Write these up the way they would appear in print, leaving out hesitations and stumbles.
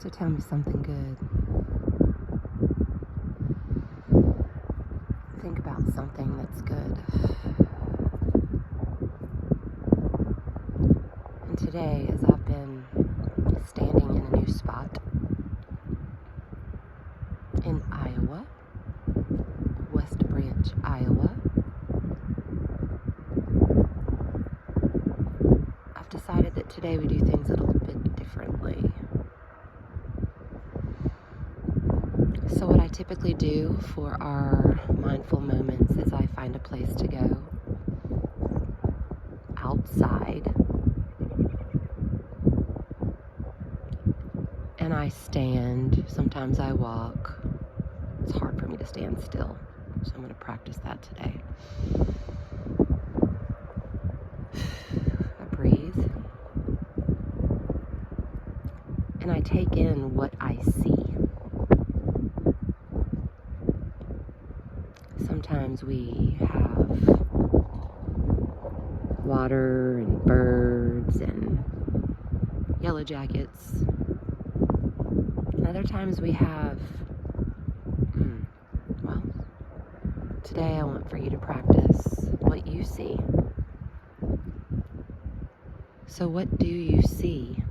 So tell me something good. Think about something that's good. And today, as I've been standing in a new spot in Iowa, West Branch, Iowa, I've decided that today we do things a little bit differently. So what I typically do for our mindful moments is I find a place to go outside and I stand. Sometimes I walk. It's hard for me to stand still, so I'm going to practice that today. I breathe and I take in what I see. Sometimes we have water and birds and yellow jackets. And other times we have, well, today I want for you to practice what you see. So what do you see?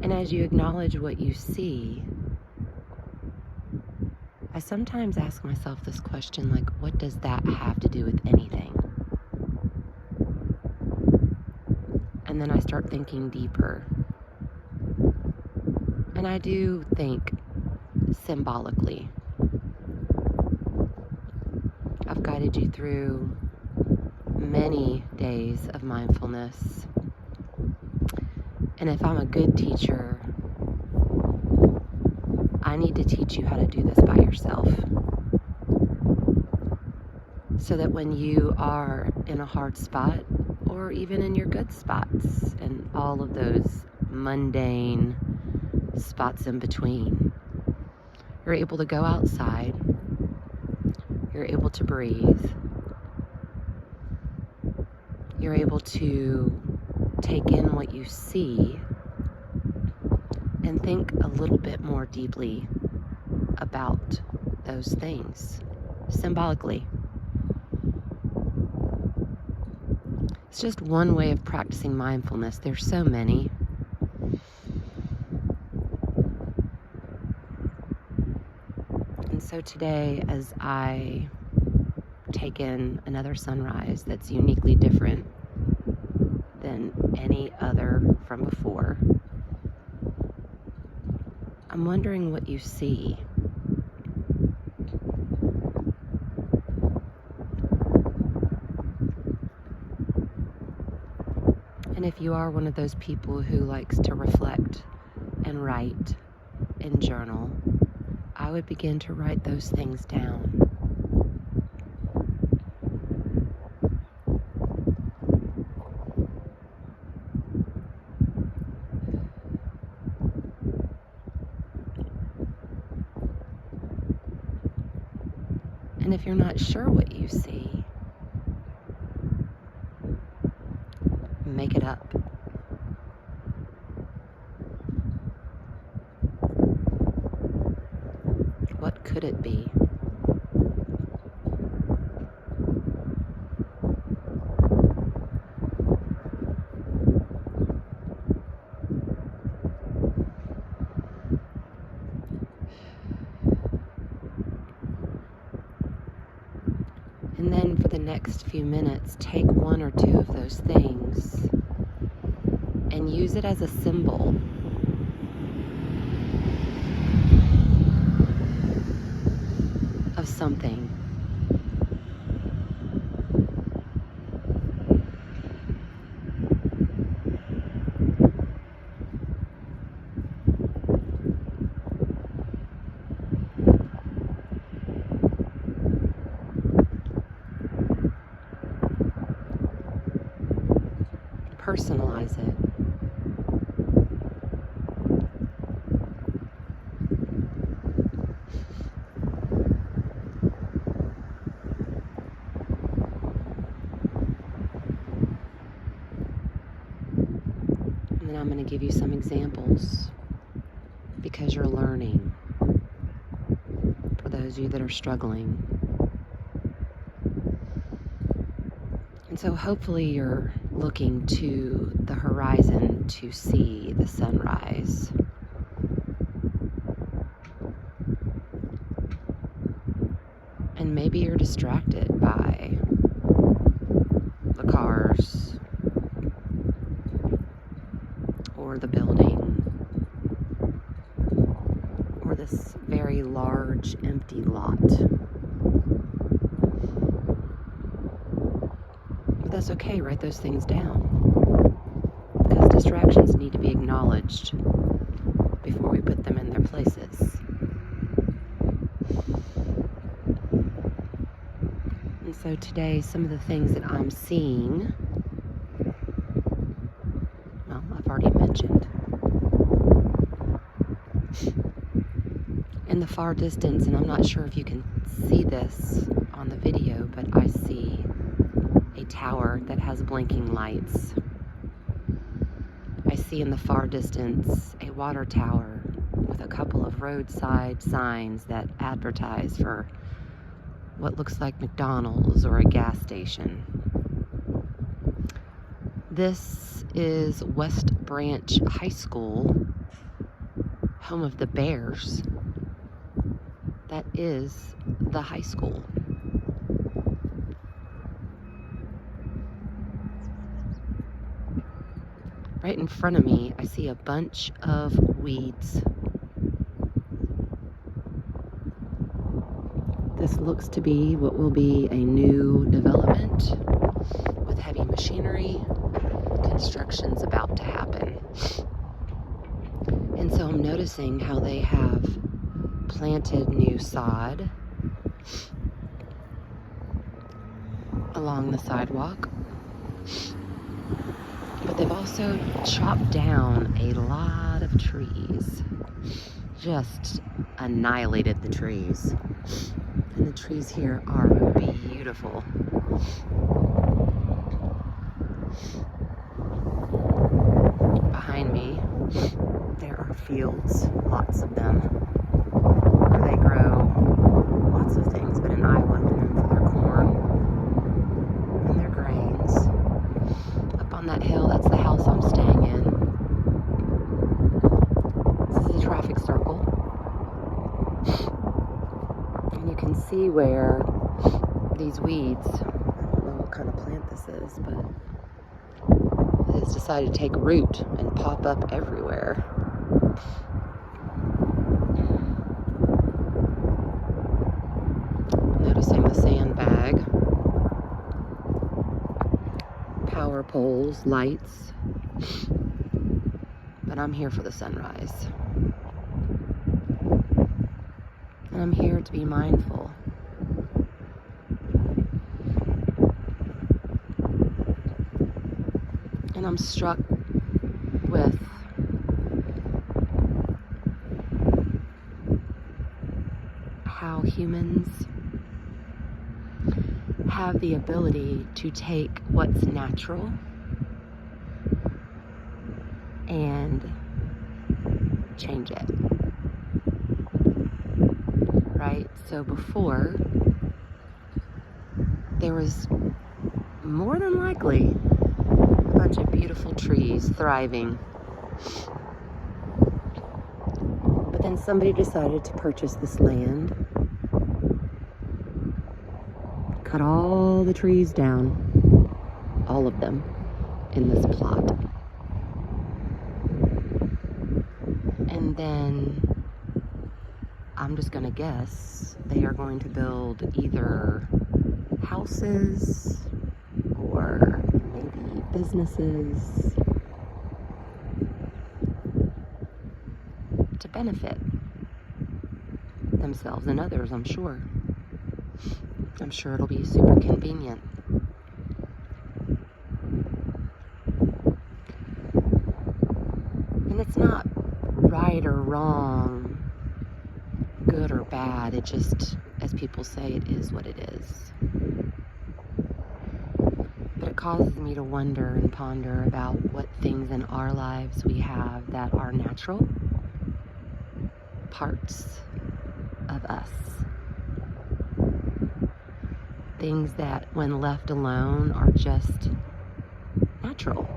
And as you acknowledge what you see, I sometimes ask myself this question, like, what does that have to do with anything? And then I start thinking deeper. And I do think symbolically. I've guided you through many days of mindfulness. And if I'm a good teacher, I need to teach you how to do this by yourself. So that when you are in a hard spot, or even in your good spots, and all of those mundane spots in between, you're able to go outside, you're able to breathe, you're able to take in what you see and think a little bit more deeply about those things, symbolically. It's just one way of practicing mindfulness. There's so many. And so today, as I take in another sunrise that's uniquely different than any other from before, I'm wondering what you see. And if you are one of those people who likes to reflect and write and journal, I would begin to write those things down. And if you're not sure what you see, make it up. What could it be? And then for the next few minutes, take one or two of those things and use it as a symbol. Of something. Personalize it. And And I'm going to give you some examples because you're learning. For those of you that are struggling. And so hopefully you're looking to the horizon to see the sunrise. And maybe you're distracted by the cars or the building or this very large empty lot. But that's okay, write those things down. Because distractions need to be acknowledged before we put them in their places. And so today, some of the things that I'm seeing, well, I've already mentioned. In the far distance, and I'm not sure if you can see this on the video, but I see a tower that has blinking lights. I see in the far distance a water tower with a couple of roadside signs that advertise for what looks like McDonald's or a gas station. This is West Branch High School, home of the Bears. That is the high school. Right in front of me, I see a bunch of weeds. This looks to be what will be a new development with heavy machinery. Construction's about to happen. And so I'm noticing how they have planted new sod along the sidewalk. But they've also chopped down a lot of trees. Just annihilated the trees. And the trees here are beautiful. Behind me, there are fields, lots of them, where they grow lots of things, but in Iowa, they're known for their corn and their grains. Up on that hill, that's the house I'm staying in. This is a traffic circle. And you can see where these weeds, I don't know what kind of plant this is, but it has decided to take root and pop up everywhere. Noticing the sandbag, power poles, lights, but I'm here for the sunrise. And I'm here to be mindful. And I'm struck with how humans have the ability to take what's natural and change it. Right? So before, there was more than likely a bunch of beautiful trees thriving. But then somebody decided to purchase this land, cut all the trees down, all of them, in this plot. And then, I'm just gonna guess, they are going to build either houses or maybe businesses to benefit themselves and others, I'm sure. I'm sure it'll be super convenient. And it's not right or wrong, good or bad. It just, as people say, it is what it is. But it causes me to wonder and ponder about what things in our lives we have that are natural parts of us. Things that, when left alone, are just natural.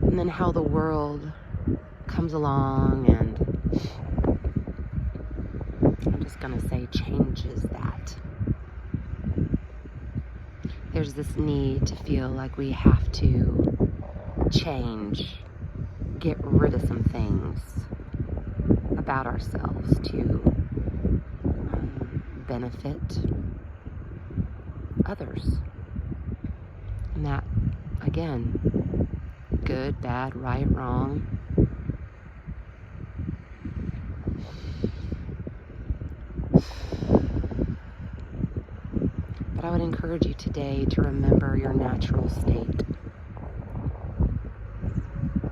And then how the world comes along and, I'm just going to say, changes that. There's this need to feel like we have to change, get rid of some things about ourselves to benefit others. And that, again, good, bad, right, wrong. But I would encourage you today to remember your natural state.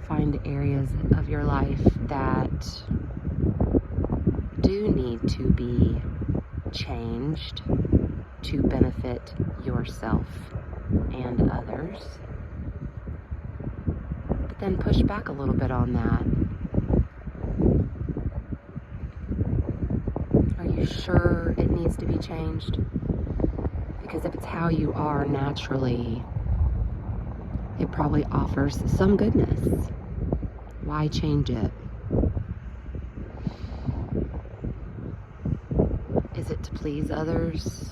Find areas of your life that do need to be changed to benefit yourself and others. But then push back a little bit on that. Are you sure it needs to be changed? Because if it's how you are naturally, it probably offers some goodness. Why change it? Is it to please others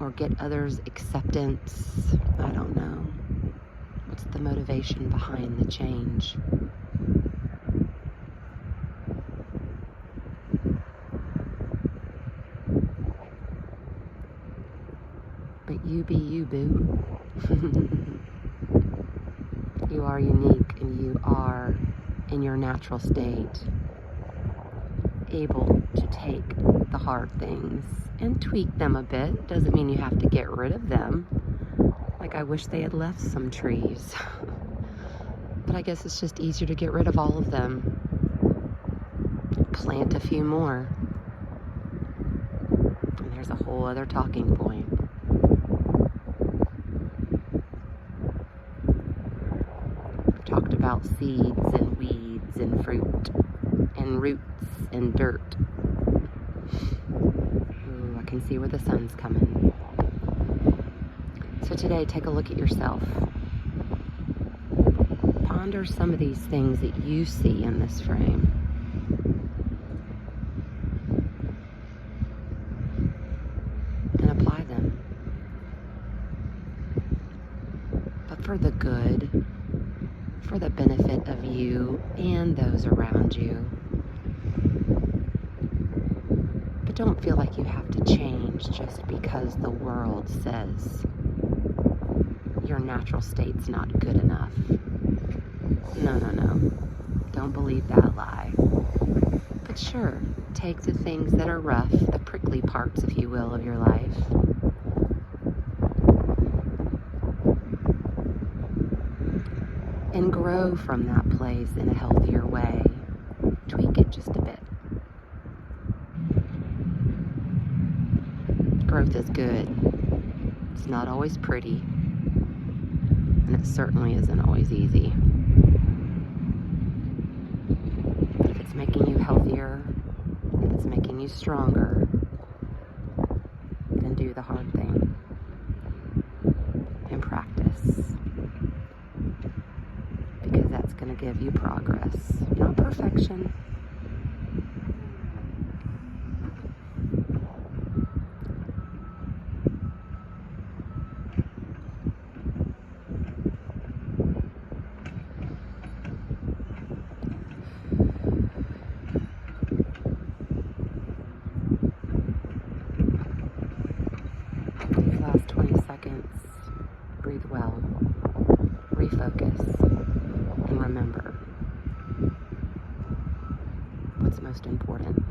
or get others' acceptance? I don't know. What's the motivation behind the change? But you be you, boo. You are unique and you are in your natural state able to take the hard things and tweak them a bit. Doesn't mean you have to get rid of them. Like, I wish they had left some trees. But I guess it's just easier to get rid of all of them. Plant a few more. And there's a whole other talking point. We've talked about seeds and weeds and fruit and roots and dirt. Ooh, I can see where the sun's coming. So today, take a look at yourself. Ponder some of these things that you see in this frame. And apply them. But for the good, for the benefit of you and those around you. But don't feel like you have to change just because the world says your natural state's not good enough. No, no, no. Don't believe that lie. But sure, take the things that are rough, the prickly parts, if you will, of your life. And grow from that place in a healthier way. Tweak it just a bit. Growth is good. It's not always pretty. And it certainly isn't always easy. But if it's making you healthier, if it's making you stronger, then do the hard thing. And practice. Because that's going to give you progress, not perfection. These last 20 seconds, breathe well, refocus, and remember what's most important.